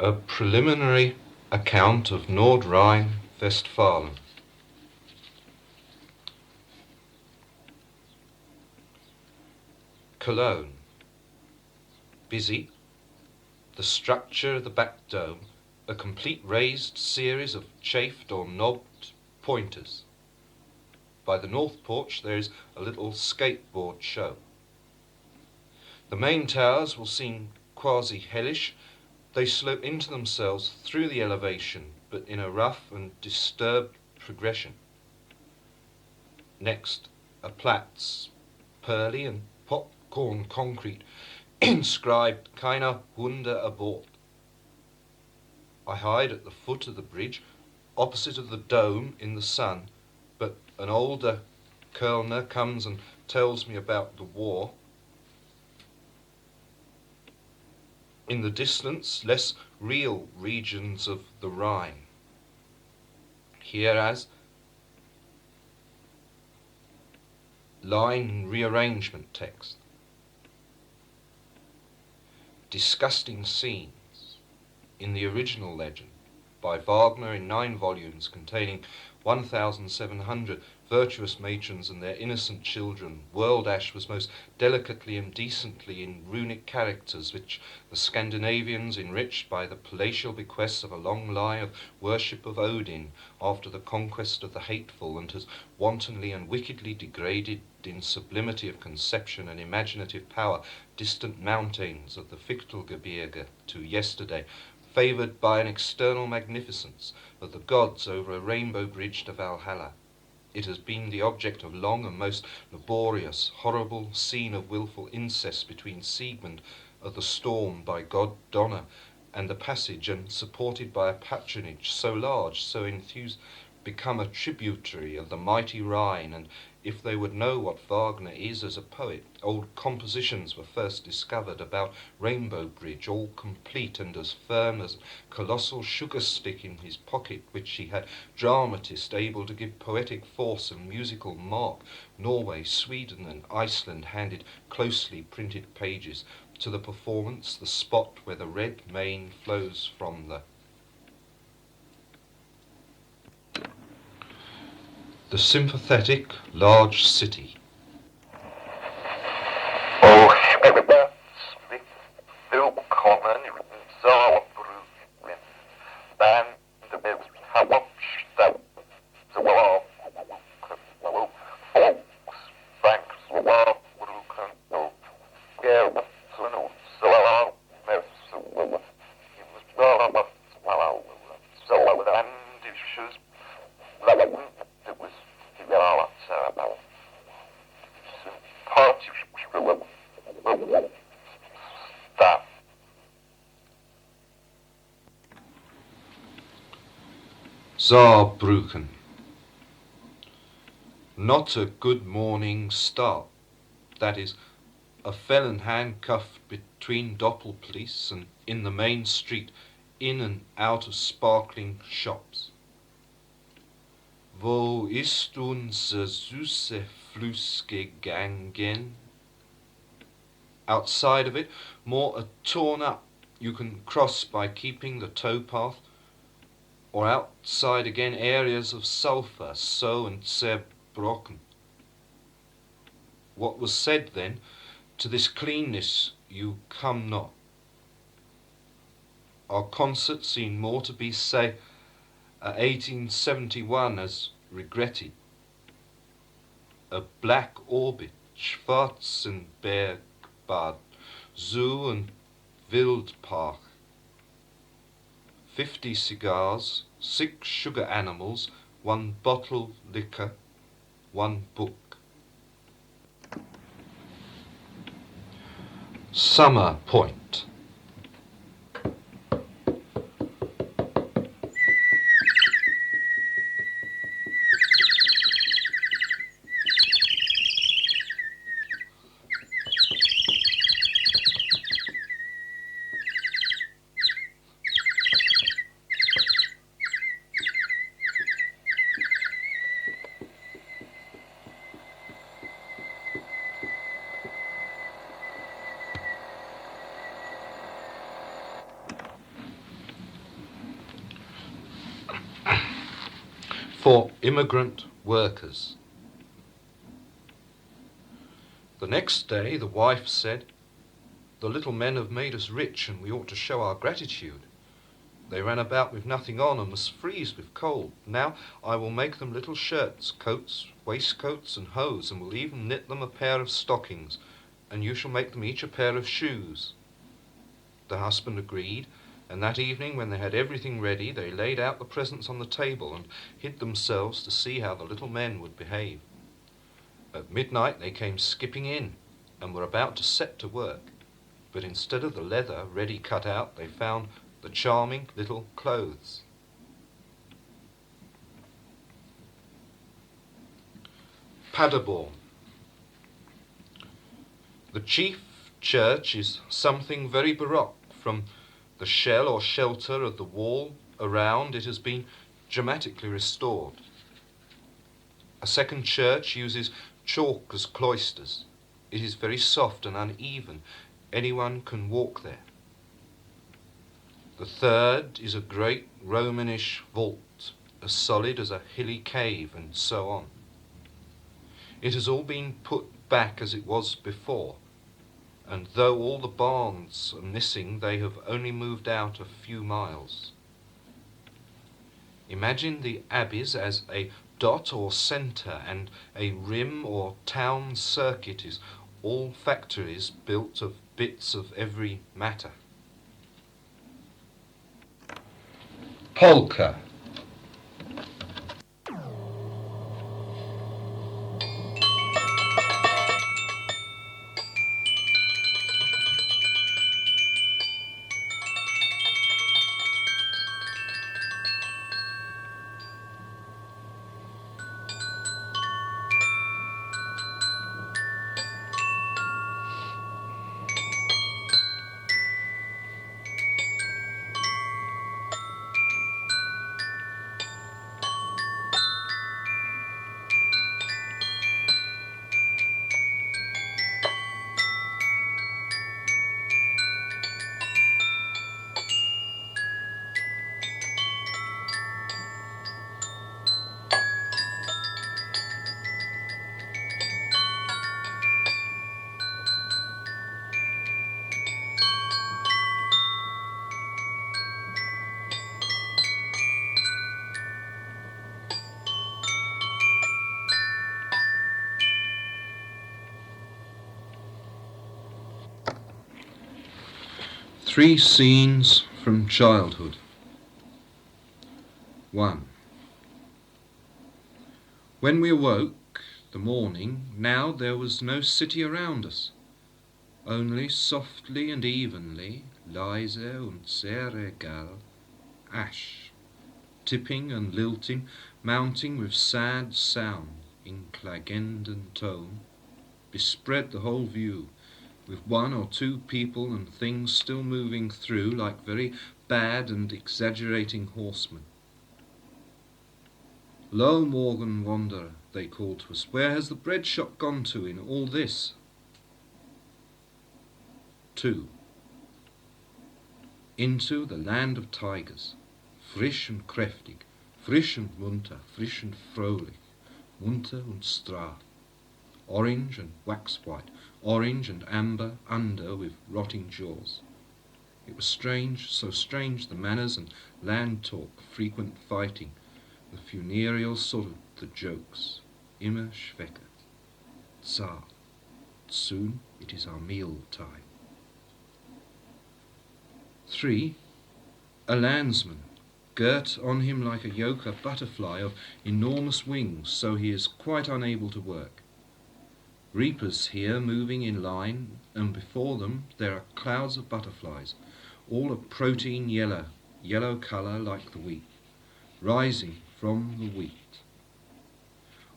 A preliminary account of Nordrhein-Westfalen. Cologne. Busy. The structure of the back dome, a complete raised series of chafed or knobbed pointers. By the north porch there is a little skateboard show. The main towers will seem quasi-hellish. They slope into themselves through the elevation, but in a rough and disturbed progression. Next, a Platz, pearly and popcorn concrete, inscribed Keiner Wunder Abort. I hide at the foot of the bridge, opposite of the dome in the sun, but an older Kölner comes and tells me about the war. In the distance, less real regions of the Rhine. Here as line rearrangement text. Disgusting scenes in the original legend by Wagner in 9 volumes containing 1,700 virtuous matrons and their innocent children. World Ash was most delicately and decently in runic characters which the Scandinavians, enriched by the palatial bequests of a long line of worship of Odin after the conquest of the hateful, and has wantonly and wickedly degraded in sublimity of conception and imaginative power distant mountains of the Fichtelgebirge to yesterday, favoured by an external magnificence of the gods over a rainbow bridge to Valhalla. It has been the object of long and most laborious, horrible scene of wilful incest between Siegmund of the Storm by god Donna and the passage, and supported by a patronage so large, so enthused, become a tributary of the mighty Rhine. And if they would know what Wagner is as a poet, old compositions were first discovered about Rainbow Bridge, all complete and as firm as a colossal sugar stick in his pocket, which he had dramatist able to give poetic force and musical mark. Norway, Sweden and Iceland handed closely printed pages to the performance, the spot where the red Main flows from the sympathetic large city. Saarbrücken. Not a good morning start. That is, a felon handcuffed between doppelpolice and in the main street, in and out of sparkling shops. Wo ist unser süße Fluss gegangen? Outside of it, more a torn up you can cross by keeping the towpath, or outside again areas of sulphur, so and zerbrochen. What was said then, to this cleanness you come not. Our concert seemed more to be, say, 1871 as regretted. A black orbit, Schwarzenbergbad, Zoo and Wildpark. 50 cigars, 6 sugar animals, 1 bottle liquor, 1 book. Summer Point. for immigrant workers. The next day the wife said, "The little men have made us rich and we ought to show our gratitude. They ran about with nothing on and must freeze with cold. Now I will make them little shirts, coats, waistcoats and hose, and will even knit them a pair of stockings, and you shall make them each a pair of shoes." The husband agreed, and that evening when they had everything ready, they laid out the presents on the table and hid themselves to see how the little men would behave. At midnight they came skipping in and were about to set to work, but instead of the leather ready cut out, they found the charming little clothes. Paderborn. The chief church is something very baroque. From the shell or shelter of the wall around, it has been dramatically restored. A second church uses chalk as cloisters. It is very soft and uneven. Anyone can walk there. The third is a great Romanish vault, as solid as a hilly cave, and so on. It has all been put back as it was before, and though all the barns are missing, they have only moved out a few miles. Imagine the abbeys as a dot or centre, and a rim or town circuit is all factories built of bits of every matter. Polka. Three scenes from childhood. 1. When we awoke the morning, now there was no city around us, only softly and evenly, leise und sehr egal, ash, tipping and lilting, mounting with sad sound, in klagenden tone, bespread the whole view, with one or two people and things still moving through like very bad and exaggerating horsemen. "Lo, Morgen Wanderer," they called to us, "where has the bread shop gone to in all this?" 2. Into the land of tigers, frisch und kräftig, frisch und munter, frisch und fröhlich, munter und straff, orange and wax white, orange and amber under with rotting jaws. It was strange, so strange, the manners and land talk, frequent fighting, the funereal sort of the jokes, immer schwächer, Tsar, soon it is our meal time. 3. A landsman, girt on him like a yoke a butterfly of enormous wings, so he is quite unable to work. Reapers here moving in line, and before them there are clouds of butterflies, all a protein yellow colour like the wheat, rising from the wheat.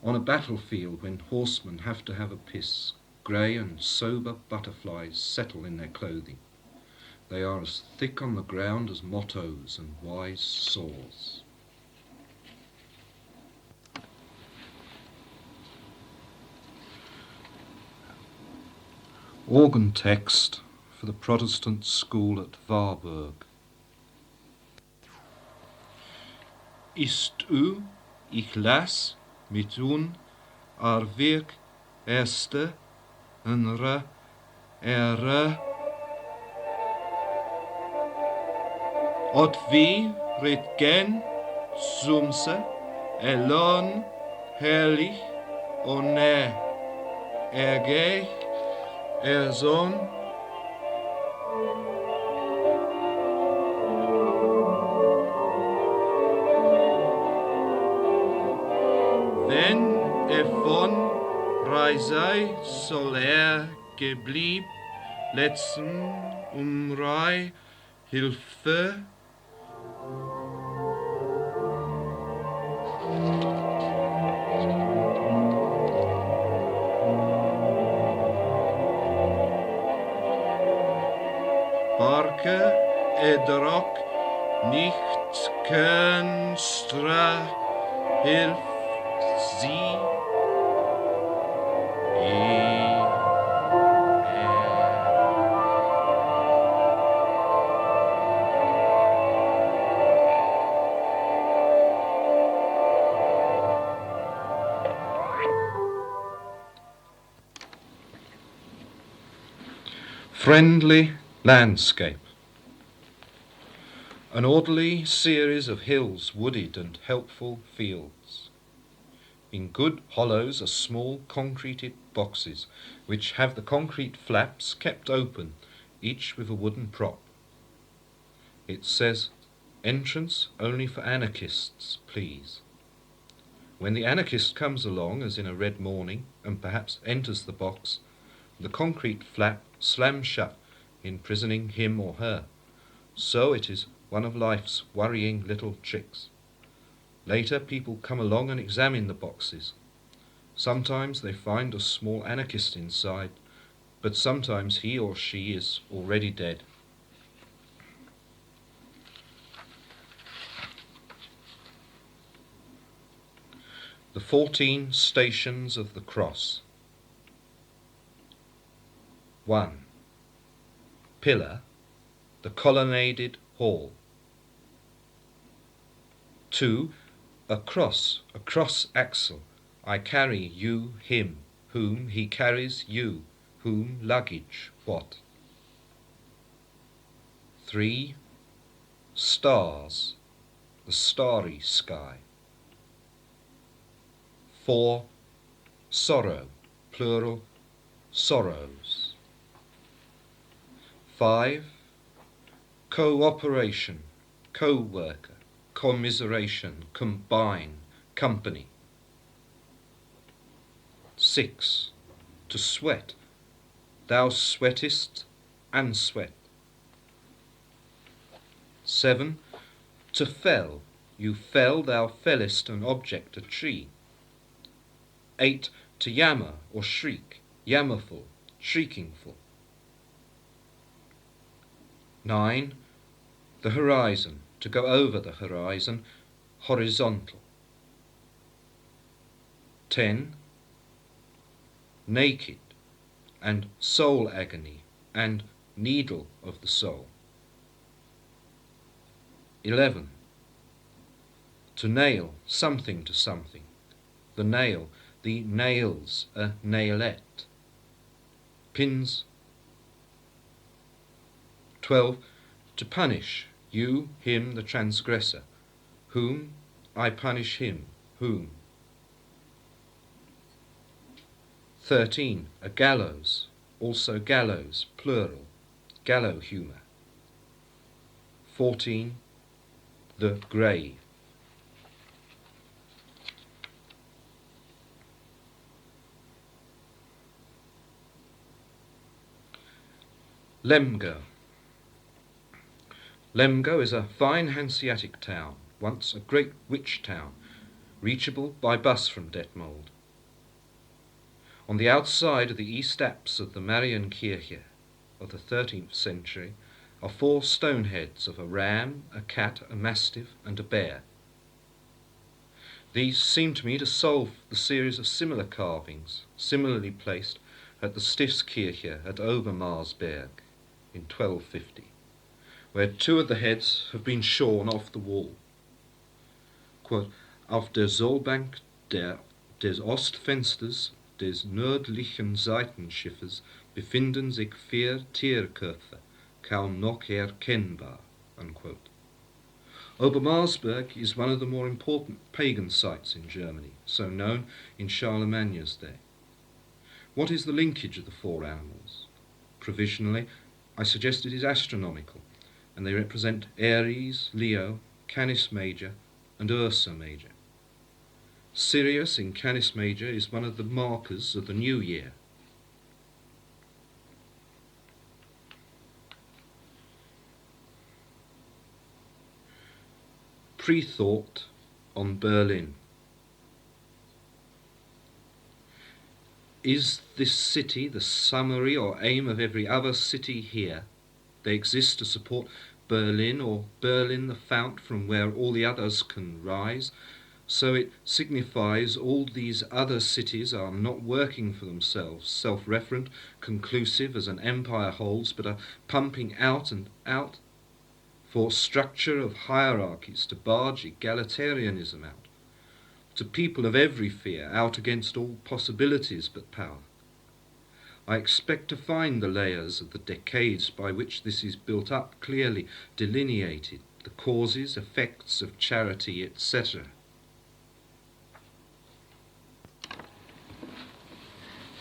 On a battlefield when horsemen have to have a piss, grey and sober butterflies settle in their clothing. They are as thick on the ground as mottos and wise saws. Organ text for the Protestant school at Warburg. Ist ich las mit un ar virk erste en re er ot vi rit gen sumse elon herrlich und erge Sohn wenn von Reisei soll geblieb letzten Rei Hilfe Barke edrock nicht könstra hilft sie Friendly landscape. An orderly series of hills, wooded and helpful fields. In good hollows are small concreted boxes, which have the concrete flaps kept open, each with a wooden prop. It says, "Entrance only for anarchists, please." When the anarchist comes along, as in a red morning, and perhaps enters the box, the concrete flap slams shut, imprisoning him or her. So it is one of life's worrying little tricks. Later, people come along and examine the boxes. Sometimes they find a small anarchist inside, but sometimes he or she is already dead. The 14 Stations of the Cross. 1. Pillar, the colonnaded hall. 2. A cross axle. I carry you, him, whom he carries you, whom luggage, what. 3. Stars, the starry sky. 4. Sorrow, plural, sorrows. 5. Cooperation, co-worker, commiseration, combine, company. 6. To sweat, thou sweatest and sweat. 7. To fell, you fell, thou fellest an object, a tree. 8. To yammer or shriek, yammerful, shriekingful. 9. The horizon, to go over the horizon, horizontal. 10. Naked, and soul agony, and needle of the soul. 11. To nail something to something, the nail, the nails, a nailette. Pins. 12. To punish, you, him, the transgressor. Whom? I punish him. Whom? 13. A gallows, also gallows, plural, gallow humour. 14. The grave. Lemgo. Lemgo is a fine Hanseatic town, once a great witch town, reachable by bus from Detmold. On the outside of the east apse of the Marienkirche of the 13th century are 4 stone heads of a ram, a cat, a mastiff, and a bear. These seem to me to solve the series of similar carvings, similarly placed at the Stiftskirche at Obermarsberg in 1250, where 2 of the heads have been shorn off the wall. Quote, Auf der Sollbank des Ostfensters des nördlichen Seitenschiffes befinden sich 4 Tierköpfe, kaum noch erkennbar. Unquote. Obermarsberg is one of the more important pagan sites in Germany, so known in Charlemagne's day. What is the linkage of the 4 animals? Provisionally, I suggest it is astronomical, and they represent Aries, Leo, Canis Major, and Ursa Major. Sirius in Canis Major is one of the markers of the new year. Pre-thought on Berlin. Is this city the summary or aim of every other city here? They exist to support Berlin, or Berlin the fount from where all the others can rise. So it signifies all these other cities are not working for themselves, self-referent, conclusive as an empire holds, but are pumping out and out for structure of hierarchies to barge egalitarianism out, to people of every fear out against all possibilities but power. I expect to find the layers of the decades by which this is built up clearly delineated, the causes, effects of charity, etc.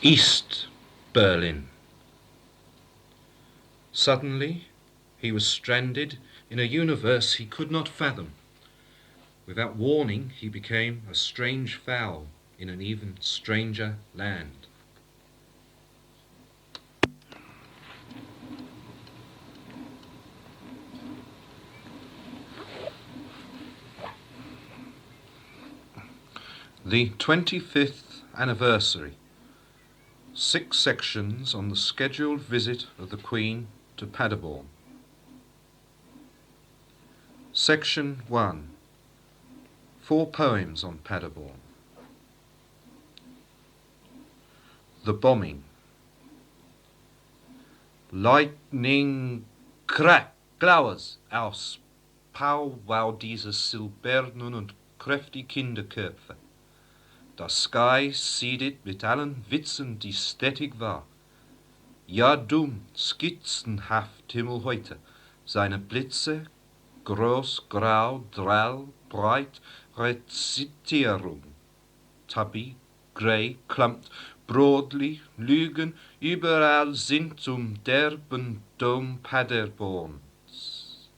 East Berlin. Suddenly he was stranded in a universe he could not fathom. Without warning, he became a strange fowl in an even stranger land. The 25th anniversary. 6 sections on the scheduled visit of the Queen to Paderborn. Section 1. 4 poems on Paderborn. The bombing. Lightning crack, Klauers aus Powwow dieses silbernen und kräftig Kinderköpfe. Das Sky seedet mit allen Witzen, die stätig war. Ja, dumm, skizzenhaft Himmel heute, seine Blitze, groß, grau, drall, breit, Rezitierung. Tabby, grey, klammt, broadly, Lügen, überall sind zum derben Dom Paderborns.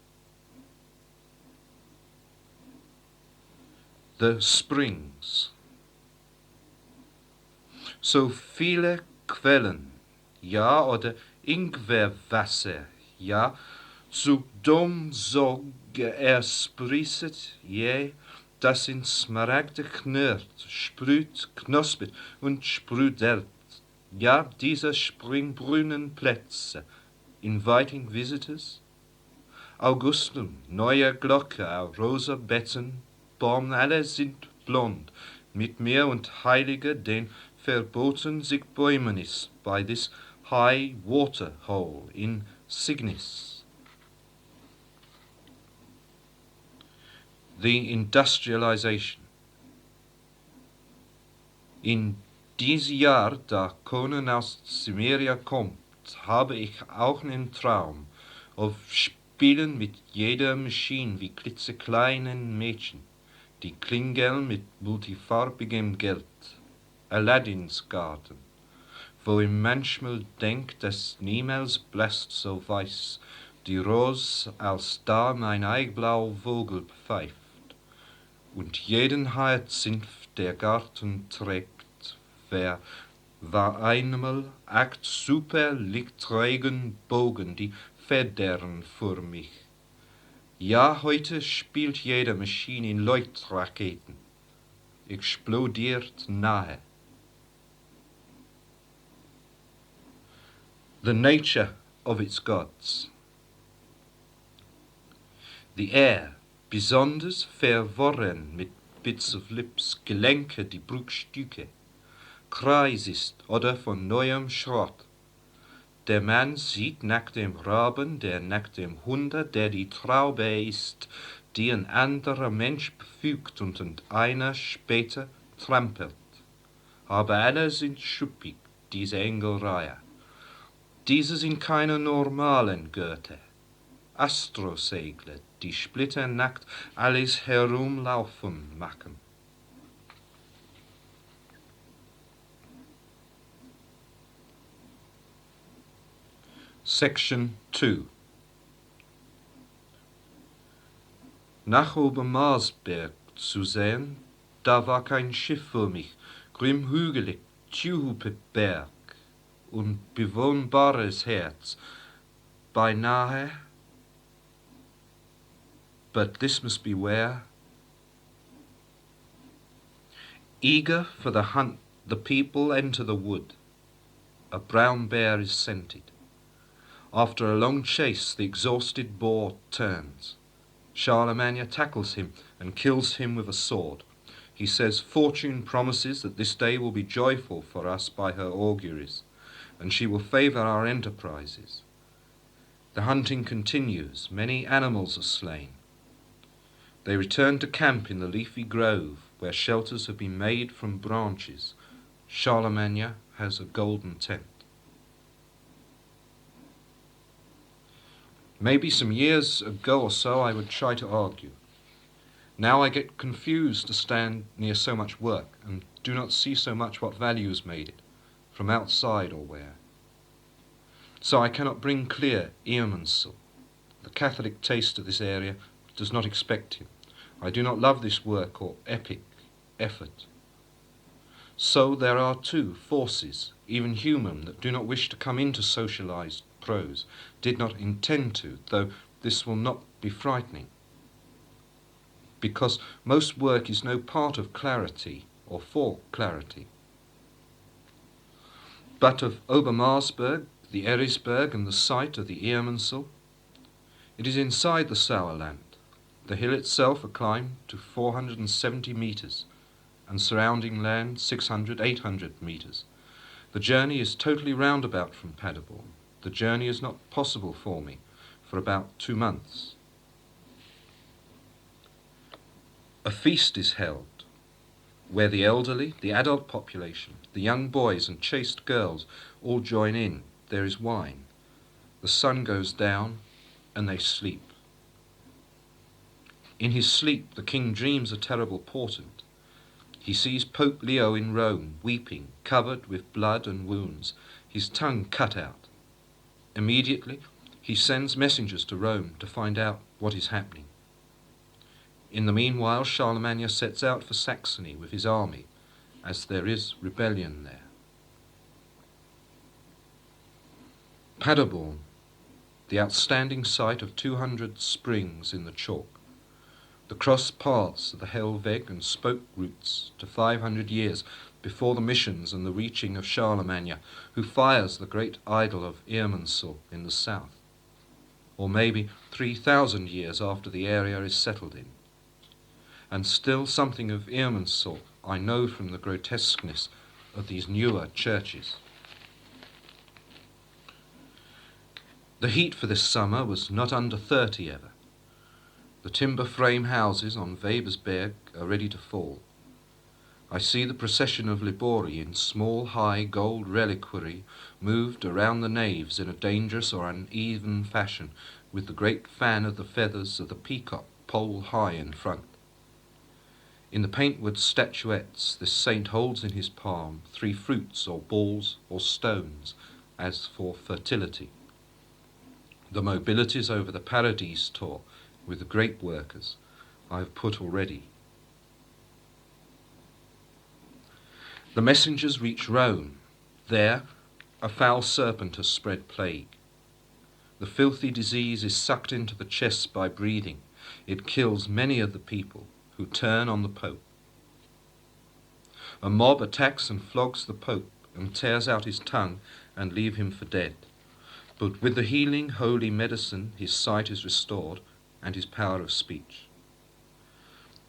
The Springs. So viele Quellen, ja, oder Ingwerwasser, ja, zu Dom so ersprießet, je, das in Smaragde knurrt, sprüht, knospet und sprudelt. Ja, diese Springbrunnenplätze, inviting visitors. Augustum, neue Glocke, auf rosa Betten, Baum, alle sind blond, mit Meer und Heilige, den verboten sich bäumen ist, by this high water hole in Signis. The industrialization. In diesem Jahr, da Conan aus Cimmeria kommt, habe ich auch einen Traum, auf Spielen mit jeder Maschine wie klitzekleinen Mädchen, die klingeln mit multifarbigem Geld. Aladdins Garten, wo ich manchmal denkt, dass niemals bläst so weiß, die Rose, als da mein eigblau Vogel pfeift, und jeden Hyazinth der Garten trägt, war einmal acht super Lichtregen die Federn vor mich. Ja, heute spielt jede Maschine in Leuchtraketen, explodiert nahe. The nature of its gods. The air, besonders verworren mit bits of lips, Gelenke, die Bruchstücke, Kreis ist oder von neuem Schrott. Der Mann sieht nach dem Raben, der nach dem Hunde, der die Traube isst, die ein anderer Mensch befügt und einer später trampelt. Aber alle sind schuppig, diese Engelreihe. Diese sind keine normalen Götter. Astrosegler, die splitternackt alles herumlaufen machen. Section 2. Nach Obermarsberg zu sehen, da war kein Schiff für mich, grimmhügelig, Berg und bewohnbares Herz, beinahe, but this must beware, eager for the hunt, the people enter the wood, a brown bear is scented. After a long chase, the exhausted boar turns. Charlemagne tackles him and kills him with a sword. He says, Fortune promises that this day will be joyful for us by her auguries, and she will favour our enterprises. The hunting continues. Many animals are slain. They return to camp in the leafy grove, where shelters have been made from branches. Charlemagne has a golden tent. Maybe some years ago or so I would try to argue. Now I get confused to stand near so much work and do not see so much what values made it, from outside or where. So I cannot bring clear Irminsul. The Catholic taste of this area does not expect him. I do not love this work or epic effort. So there are too forces, even human, that do not wish to come into socialized prose, did not intend to, though this will not be frightening, because most work is no part of clarity or for clarity. But of Obermarsberg, the Erisberg and the site of the Irminsul, it is inside the Sauerland, the hill itself a climb to 470 metres, and surrounding land 600, 800 metres. The journey is totally roundabout from Paderborn. The journey is not possible for me for about 2 months. A feast is held, where the elderly, the adult population, the young boys and chaste girls all join in. There is wine. The sun goes down, and they sleep. In his sleep the king dreams a terrible portent. He sees Pope Leo in Rome, weeping, covered with blood and wounds, his tongue cut out. Immediately he sends messengers to Rome to find out what is happening. In the meanwhile, Charlemagne sets out for Saxony with his army, as there is rebellion there. Paderborn, the outstanding site of 200 springs in the chalk, the cross paths of the Hellweg and spoke routes to 500 years before the missions and the reaching of Charlemagne, who fires the great idol of Irminsul in the south, or maybe 3,000 years after the area is settled in. And still something of Irminsul I know from the grotesqueness of these newer churches. The heat for this summer was not under 30 ever. The timber frame houses on Webersberg are ready to fall. I see the procession of Libori in small, high gold reliquary moved around the naves in a dangerous or uneven fashion, with the great fan of the feathers of the peacock pole high in front. In the paintwood statuettes, this saint holds in his palm 3 fruits or balls or stones, as for fertility. The mobilities over the Paradise tour with the grape workers I have put already. The messengers reach Rome. There a foul serpent has spread plague. The filthy disease is sucked into the chest by breathing. It kills many of the people, who turn on the Pope. A mob attacks and flogs the Pope and tears out his tongue and leave him for dead. But with the healing holy medicine his sight is restored and his power of speech.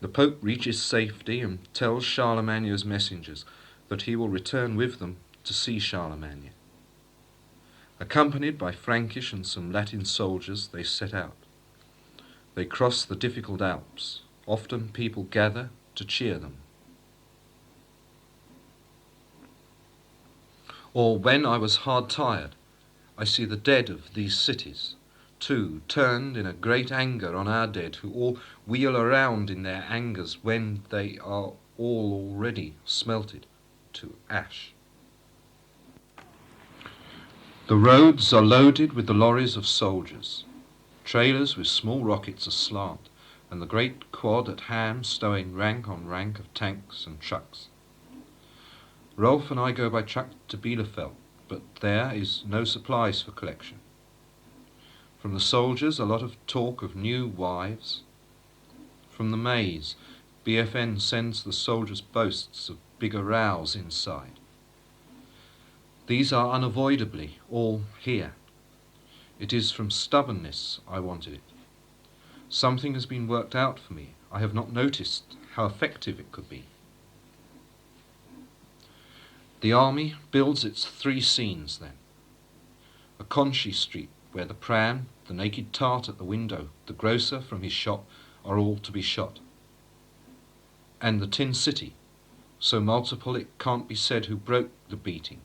The Pope reaches safety and tells Charlemagne's messengers that he will return with them to see Charlemagne. Accompanied by Frankish and some Latin soldiers, they set out. They cross the difficult Alps. Often people gather to cheer them. Or when I was hard tired, I see the dead of these cities, too, turned in a great anger on our dead, who all wheel around in their angers when they are all already smelted to ash. The roads are loaded with the lorries of soldiers, trailers with small rockets aslant, and the great quad at Ham stowing rank on rank of tanks and trucks. Rolf and I go by truck to Bielefeld, but there is no supplies for collection. From the soldiers, a lot of talk of new wives. From the maize, BFN sends the soldiers boasts of bigger rows inside. These are unavoidably all here. It is from stubbornness I wanted it. Something has been worked out for me. I have not noticed how effective it could be. The army builds its 3 scenes then. A Conchy Street where the pram, the naked tart at the window, the grocer from his shop are all to be shot. And the Tin City, so multiple it can't be said who broke the beating.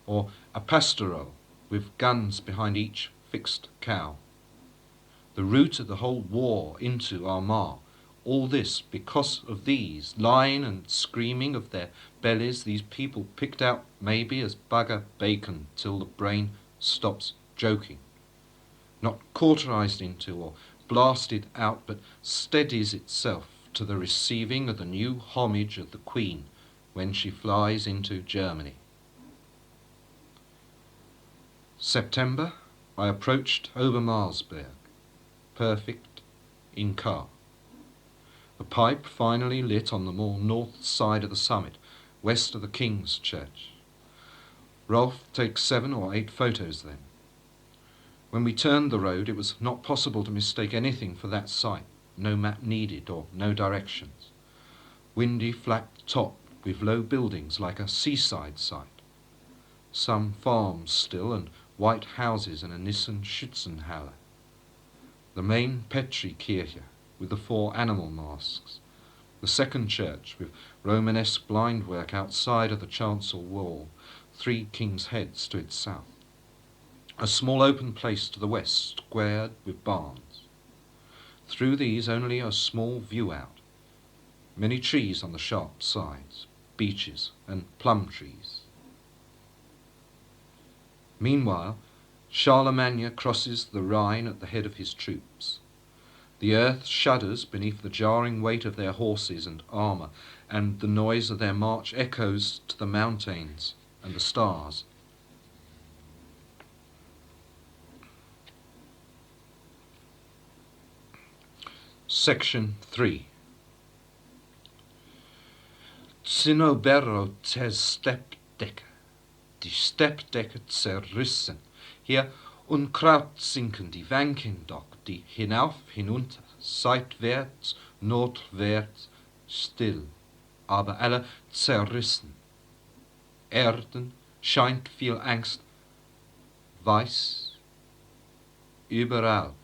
Or a pastoral with guns behind each fixed cow. The root of the whole war into Armagh, all this because of these, lying and screaming of their bellies, these people picked out maybe as bugger bacon till the brain stops joking. Not cauterized into or blasted out, but steadies itself to the receiving of the new homage of the Queen when she flies into Germany. September, I approached Obermarsberg, perfect in car. A pipe finally lit on the more north side of the summit, west of the King's Church. Rolf takes 7 or 8 photos then. When we turned the road, it was not possible to mistake anything for that site, no map needed or no directions. Windy, flat top with low buildings like a seaside site. Some farms still and white houses and a Nissen Schützenhalle. The main Petri-Kirche with the 4 animal masks. The second church with Romanesque blindwork outside of the chancel wall, 3 king's heads to its south. A small open place to the west, squared with barns. Through these only a small view out. Many trees on the sharp sides, beeches and plum trees. Meanwhile, Charlemagne crosses the Rhine at the head of his troops. The earth shudders beneath the jarring weight of their horses and armour, and the noise of their march echoes to the mountains and the stars. Section 3. Zinnoberro Steppdecke. Die Steppdecke zerrissen. Hier Unkraut sinken die Wanken doch, die hinauf, hinunter, seitwärts, nordwärts, still, aber alle zerrissen. Erden scheint viel Angst, weiß, überall,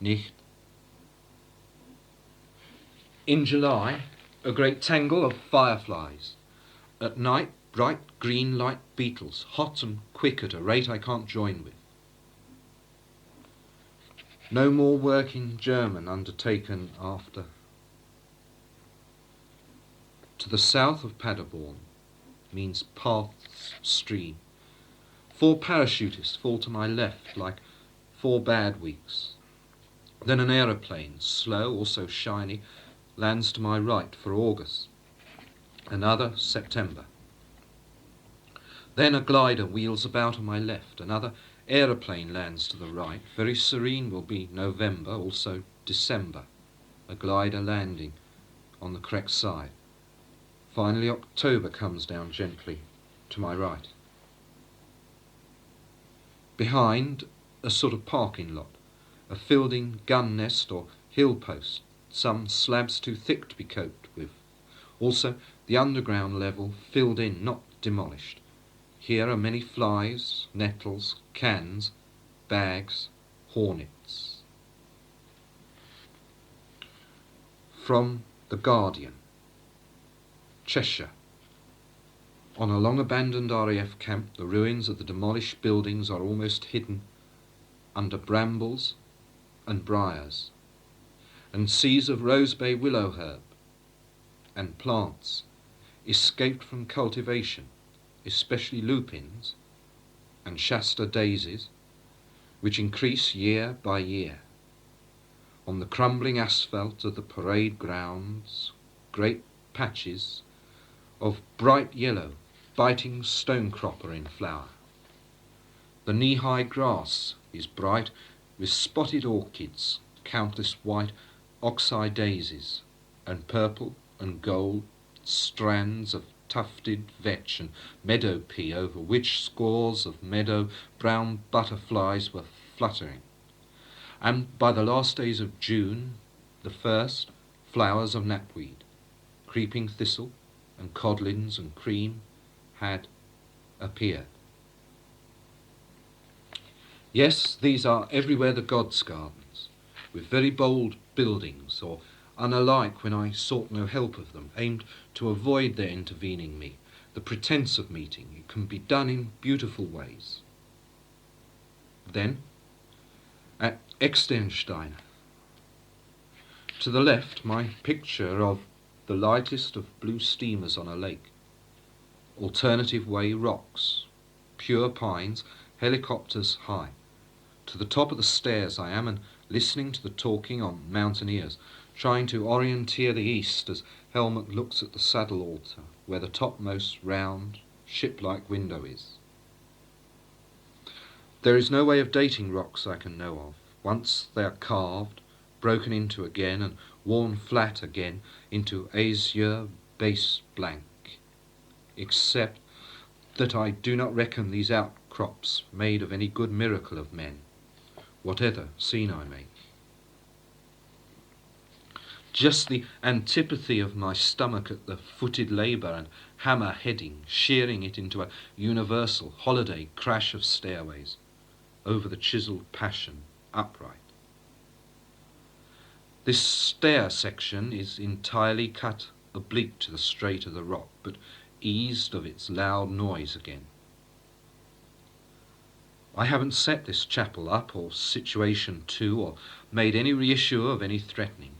nicht. In July, a great tangle of fireflies. At night, bright green light beetles, hot and quick at a rate I can't join with. No more work in German undertaken after. To the south of Paderborn means paths stream. 4 parachutists fall to my left like 4 bad weeks. Then an aeroplane, slow, also shiny, lands to my right for August. Another September. Then a glider wheels about on my left. Another aeroplane lands to the right. Very serene will be November, also December. A glider landing on the correct side. Finally October comes down gently to my right. Behind, a sort of parking lot. A filled-in gun nest or hill post. Some slabs too thick to be coped with. Also the underground level filled in, not demolished. Here are many flies, nettles, cans, bags, hornets. From The Guardian, Cheshire. On a long-abandoned RAF camp, the ruins of the demolished buildings are almost hidden under brambles and briars, and seas of rosebay willow herb, and plants escaped from cultivation, especially lupins and Shasta daisies, which increase year by year. On the crumbling asphalt of the parade grounds, great patches of bright yellow, biting stonecropper in flower. The knee-high grass is bright with spotted orchids, countless white oxeye daisies, and purple and gold strands of tufted vetch and meadow pea, over which scores of meadow brown butterflies were fluttering. And by the last days of June, the first flowers of knapweed, creeping thistle and codlins and cream had appeared. Yes, these are everywhere the gods' gardens, with very bold buildings, or unalike when I sought no help of them, aimed to avoid their intervening me, the pretence of meeting. It can be done in beautiful ways. Then, at Extenstein, to the left, my picture of the lightest of blue steamers on a lake, alternative way rocks, pure pines, helicopters high. To the top of the stairs I am, and listening to the talking on mountaineers, trying to orienteer the east as Helmut looks at the saddle altar, where the topmost round, ship-like window is. There is no way of dating rocks I can know of. Once they are carved, broken into again, and worn flat again into azure base blank, except that I do not reckon these outcrops made of any good miracle of men, whatever scene I make. Just the antipathy of my stomach at the footed labour and hammer heading, shearing it into a universal holiday crash of stairways over the chiselled passion upright. This stair section is entirely cut oblique to the straight of the rock, but eased of its loud noise again. I haven't set this chapel up, or situation to, or made any reissue of any threatening,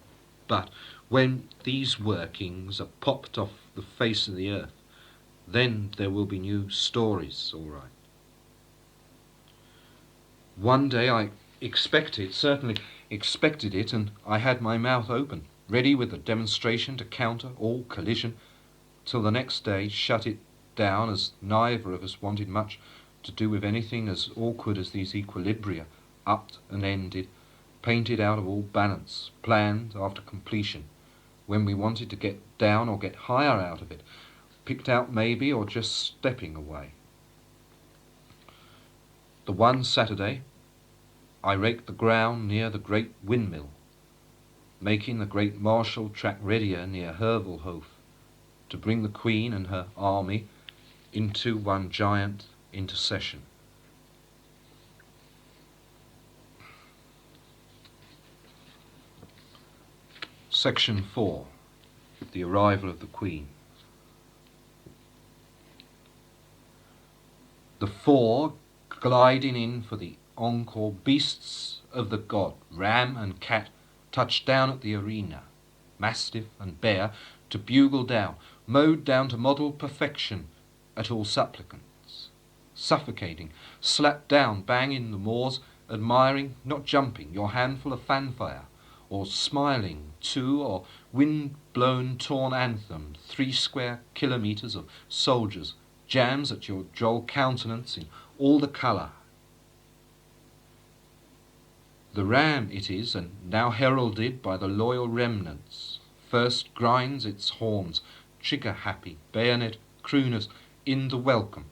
but when these workings are popped off the face of the earth, then there will be new stories, all right. One day I certainly expected it, and I had my mouth open, ready with a demonstration to counter all collision, till the next day shut it down, as neither of us wanted much to do with anything as awkward as these equilibria, upped and ended, painted out of all balance, planned after completion, when we wanted to get down or get higher out of it, picked out maybe, or just stepping away. The one Saturday, I raked the ground near the great windmill, making the great Marshall track readier near Hervelhof, to bring the Queen and her army into one giant intercession. Section 4. The Arrival of the Queen. The four gliding in for the encore, beasts of the god, ram and cat, touched down at the arena, mastiff and bear, to bugle down, mowed down to model perfection at all supplicants, suffocating, slapped down, bang in the moors, admiring, not jumping, your handful of fanfare, or smiling to, or wind-blown torn anthem, 3 square kilometres of soldiers, jams at your droll countenance in all the colour. The ram it is, and now heralded by the loyal remnants, first grinds its horns, trigger-happy, bayonet crooners in the welcome,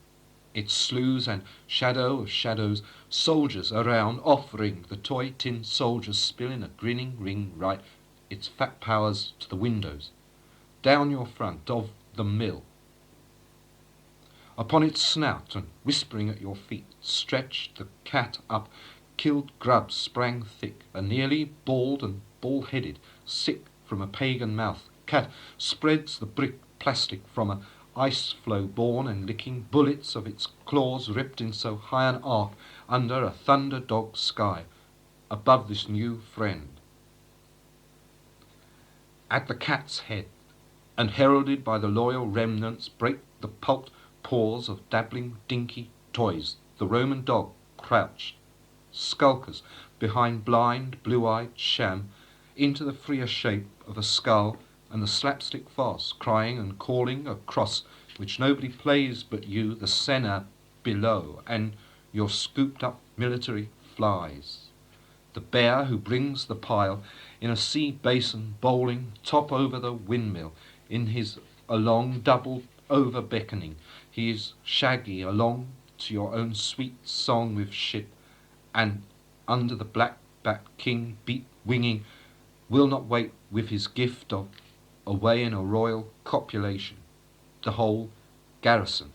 its sloughs and shadow of shadows, soldiers around offering the toy tin soldiers spill in a grinning ring right, its fat powers to the windows, down your front of the mill. Upon its snout and whispering at your feet, stretched the cat up half-killed grubs sprang thick, a nearly bald and bald-headed, sick from a pagan mouth. Cat spreads the brick plastic from a ice floe born and licking bullets of its claws ripped in so high an arc under a thunder-dog sky above this new friend. At the cat's head, and heralded by the loyal remnants, break the pulped paws of dabbling dinky toys. The Roman dog crouched, skulkers behind blind, blue-eyed sham, into the freer shape of a skull and the slapstick farce, crying and calling across which nobody plays but you, the senna below, and your scooped-up military flies. The bear who brings the pile in a sea basin bowling top over the windmill in his along double over beckoning. He is shaggy along to your own sweet song with ship, and under the black-backed king beat winging will not wait with his gift of away in a royal copulation, the whole garrison.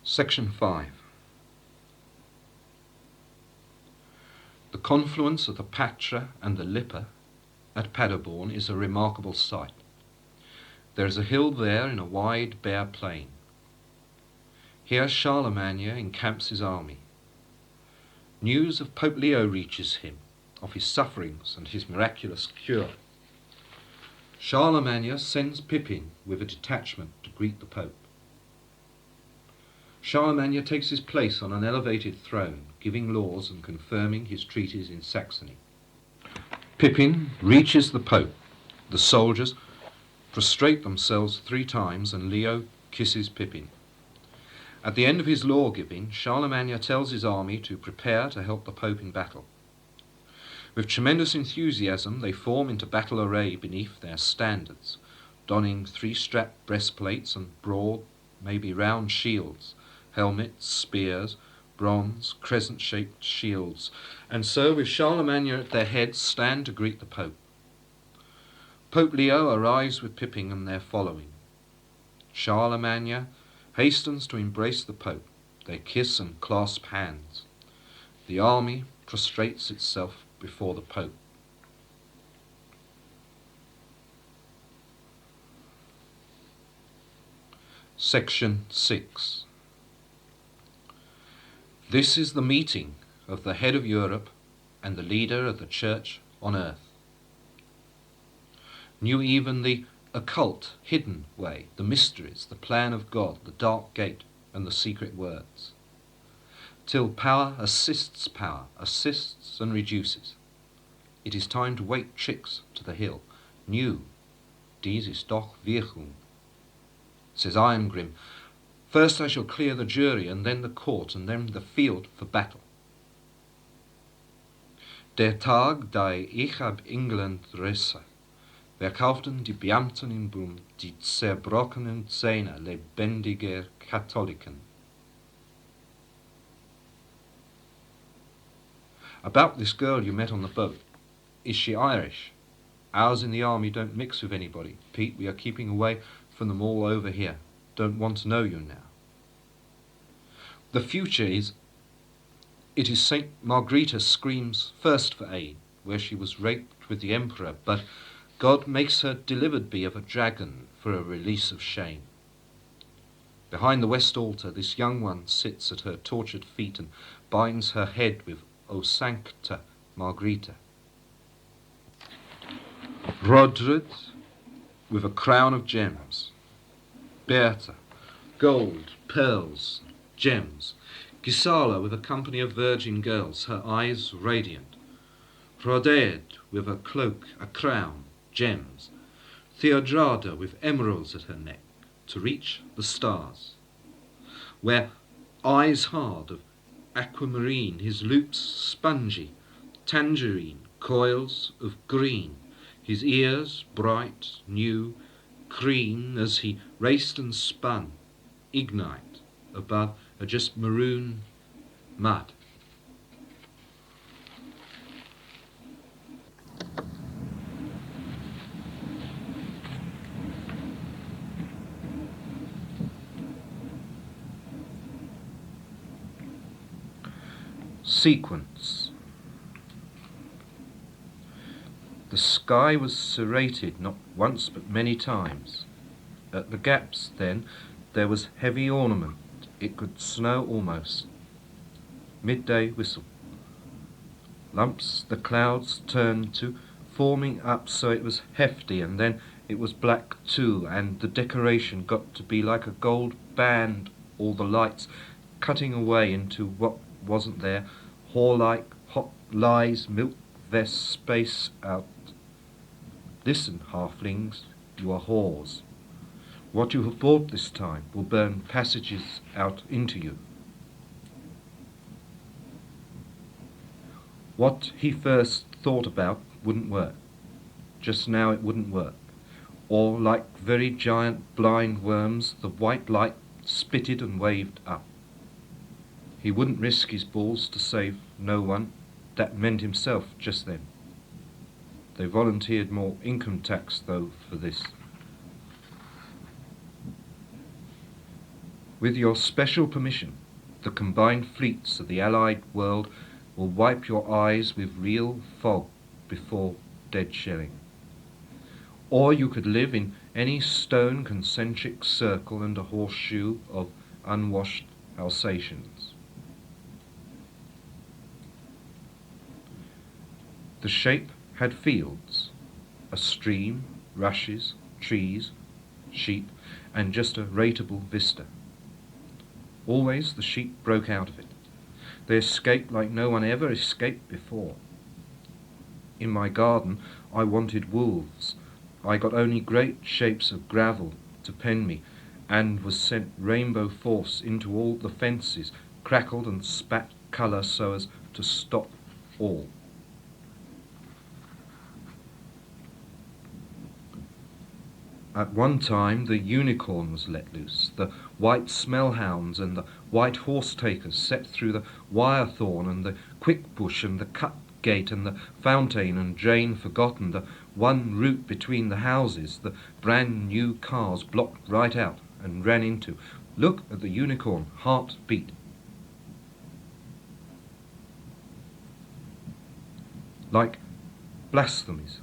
Section 5. The confluence of the Patra and the Lippe at Paderborn is a remarkable sight. There is a hill there in a wide bare plain. Here Charlemagne encamps his army. News of Pope Leo reaches him, of his sufferings and his miraculous cure. Charlemagne sends Pippin with a detachment to greet the Pope. Charlemagne takes his place on an elevated throne, giving laws and confirming his treaties in Saxony. Pippin reaches the Pope. The soldiers prostrate themselves 3 times and Leo kisses Pippin. At the end of his law-giving, Charlemagne tells his army to prepare to help the Pope in battle. With tremendous enthusiasm, they form into battle array beneath their standards, donning 3-strapped breastplates and broad, maybe round shields, helmets, spears, bronze, crescent-shaped shields, and so with Charlemagne at their head stand to greet the Pope. Pope Leo arrives with Pippin and their following. Charlemagne hastens to embrace the Pope. They kiss and clasp hands. The army prostrates itself before the Pope. Section 6. This is the meeting of the head of Europe and the leader of the Church on earth. Knew even the occult, hidden way, the mysteries, the plan of God, the dark gate, and the secret words. Till power assists and reduces. It is time to wake tricks to the hill. New, dies ist doch Wirkung. Says Irongrim, first I shall clear the jury, and then the court, and then the field for battle. Der Tag, da ich ab England reise, verkauften die Beamten im Bund die zerbrochenen Zähne lebendiger Katholiken. About this girl you met on the boat. Is she Irish? Ours in the army don't mix with anybody. Pete, we are keeping away from them all over here. Don't want to know you now. The future is, it is St. Margrethe screams first for aid, where she was raped with the emperor, but God makes her delivered be of a dragon for a release of shame. Behind the west altar, this young one sits at her tortured feet and binds her head with O Sancta Margrethe. Rodred with a crown of gems. Bertha, gold, pearls, gems. Gisela with a company of virgin girls, her eyes radiant. Roded with a cloak, a crown, gems. Theodrada with emeralds at her neck, to reach the stars. Where eyes hard of aquamarine, his loops spongy, tangerine, coils of green, his ears bright, new, green as he raced and spun, ignite above a just maroon mud. Sequence. The sky was serrated not once but many times. At the gaps, then, there was heavy ornament. It could snow almost. Midday whistle. Lumps the clouds turned to, forming up so it was hefty, and then it was black too, and the decoration got to be like a gold band, all the lights cutting away into what wasn't there, whore-like, hot lies, milk vest space out. Listen, halflings, you are whores. What you have bought this time will burn passages out into you. What he first thought about wouldn't work. Just now it wouldn't work. Or, like very giant blind worms, the white light spitted and waved up. He wouldn't risk his balls to save no one. That meant himself just then. They volunteered more income tax, though, for this. With your special permission, the combined fleets of the Allied world will wipe your eyes with real fog before dead shelling. Or you could live in any stone concentric circle and a horseshoe of unwashed Alsatians. The shape had fields, a stream, rushes, trees, sheep, and just a rateable vista. Always the sheep broke out of it. They escaped like no one ever escaped before. In my garden I wanted wolves. I got only great shapes of gravel to pen me, and was sent rainbow force into all the fences, crackled and spat colour so as to stop all. At one time the unicorn was let loose, the white smell-hounds and the white horse-takers set through the wire-thorn and the quick-bush and the cut-gate and the fountain and drain forgotten, the one route between the houses, the brand-new cars blocked right out and ran into. Look at the unicorn, heart beat. Like blasphemies.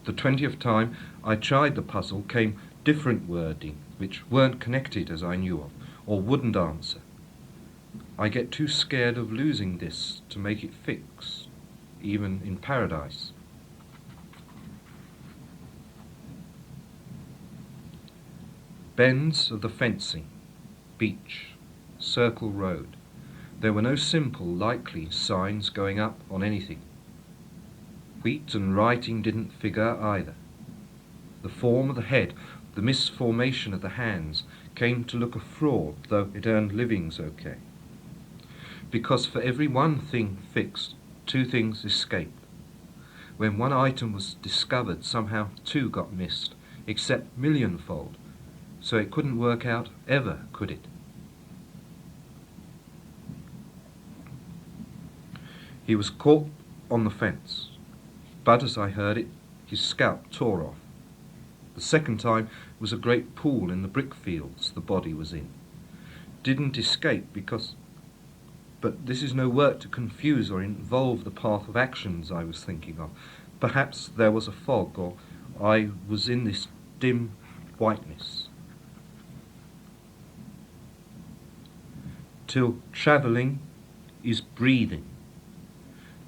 The 20th time I tried the puzzle came different wording, which weren't connected as I knew of, or wouldn't answer. I get too scared of losing this to make it fix, even in paradise. Bends of the fencing, beach, circle road. There were no simple, likely signs going up on anything. Wheat and writing didn't figure either. The form of the head, the misformation of the hands, came to look a fraud, though it earned livings okay. Because for every one thing fixed, two things escaped. When one item was discovered, somehow two got missed, except millionfold, so it couldn't work out ever, could it? He was caught on the fence, but as I heard it, his scalp tore off. The second time was a great pool in the brick fields the body was in. Didn't escape because... But this is no work to confuse or involve the path of actions I was thinking of. Perhaps there was a fog, or I was in this dim whiteness. Till travelling is breathing.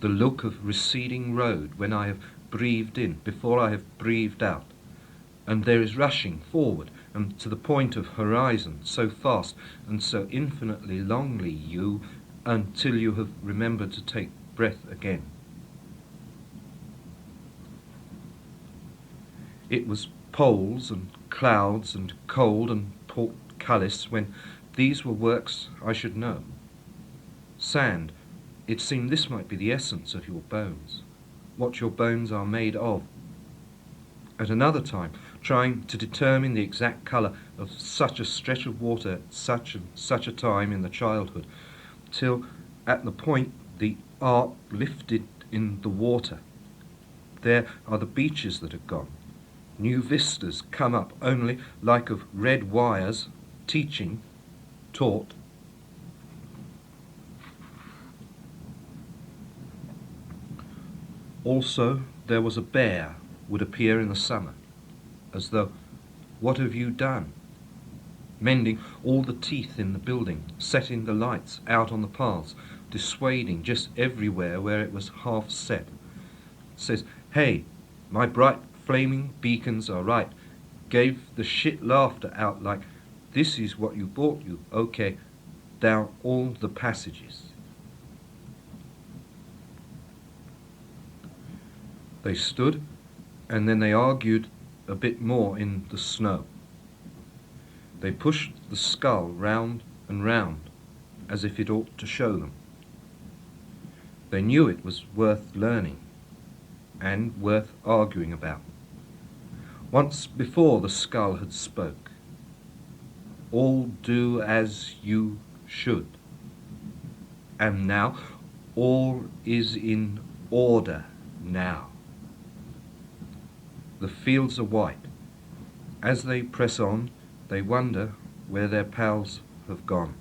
The look of receding road when I have breathed in, before I have breathed out. And there is rushing forward and to the point of horizon, so fast and so infinitely longly you, until you have remembered to take breath again. It was poles and clouds and cold and portcullis when these were works I should know. Sand, it seemed this might be the essence of your bones, what your bones are made of. At another time, trying to determine the exact colour of such a stretch of water at such and such a time in the childhood, till at the point the ark lifted in the water. There are the beaches that have gone. New vistas come up only like of red wires, teaching, taught. Also, there was a bear would appear in the summer, as though, what have you done? Mending all the teeth in the building, setting the lights out on the paths, dissuading just everywhere where it was half set. Says, hey, my bright flaming beacons are right. Gave the shit laughter out like, this is what you bought you, okay, down all the passages. They stood, and then they argued a bit more in the snow. They pushed the skull round and round, as if it ought to show them. They knew it was worth learning, and worth arguing about. Once before the skull had spoke. All do as you should. And now all is in order now. The fields are white. As they press on, they wonder where their pals have gone.